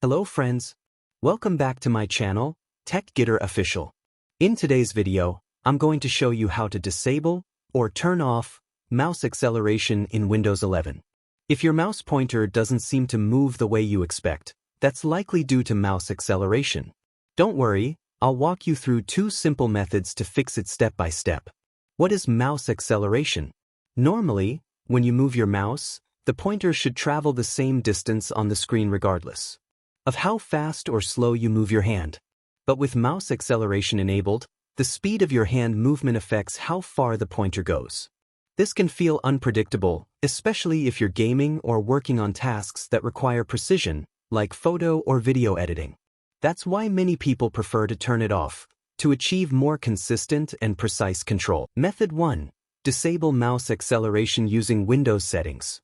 Hello friends. Welcome back to my channel, TechGetter Official. In today's video, I'm going to show you how to disable or turn off mouse acceleration in Windows 11. If your mouse pointer doesn't seem to move the way you expect, that's likely due to mouse acceleration. Don't worry, I'll walk you through two simple methods to fix it step by step. What is mouse acceleration? Normally, when you move your mouse, the pointer should travel the same distance on the screen regardless of how fast or slow you move your hand. But with mouse acceleration enabled, the speed of your hand movement affects how far the pointer goes. This can feel unpredictable, especially if you're gaming or working on tasks that require precision, like photo or video editing. That's why many people prefer to turn it off, to achieve more consistent and precise control. Method 1. Disable mouse acceleration using Windows settings.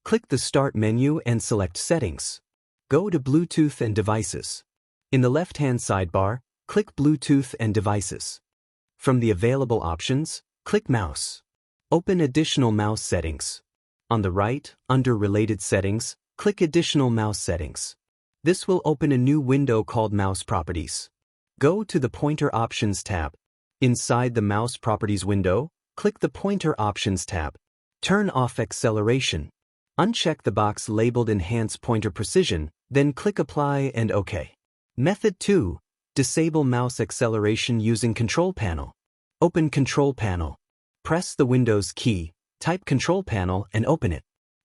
Click the Start menu and select Settings. Go to Bluetooth and Devices. In the left-hand sidebar, click Bluetooth and Devices. From the available options, click Mouse. Open Additional Mouse Settings. On the right, under Related Settings, click Additional Mouse Settings. This will open a new window called Mouse Properties. Go to the Pointer Options tab. Inside the Mouse Properties window, click the Pointer Options tab. Turn off acceleration. Uncheck the box labeled Enhance Pointer Precision, then click Apply and OK. Method 2. Disable mouse acceleration using Control Panel. Open Control Panel. Press the Windows key, type Control Panel and open it.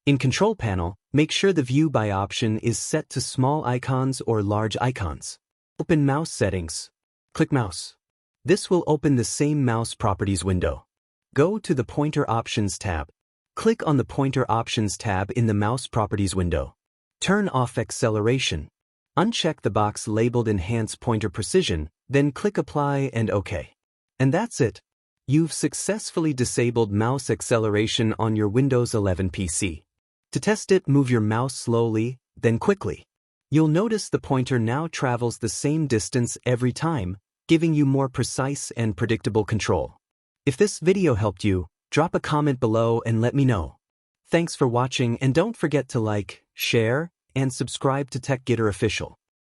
In Control Panel, make sure the View by option is set to small icons or large icons. Open Mouse Settings. Click Mouse. This will open the same Mouse Properties window. Go to the Pointer Options tab. Click on the Pointer Options tab in the Mouse Properties window. Turn off acceleration. Uncheck the box labeled Enhance Pointer Precision, then click Apply and OK. And that's it. You've successfully disabled mouse acceleration on your Windows 11 PC. To test it, move your mouse slowly, then quickly. You'll notice the pointer now travels the same distance every time, giving you more precise and predictable control. If this video helped you, drop a comment below and let me know. Thanks for watching, and don't forget to like, share, and subscribe to TechGetter Official.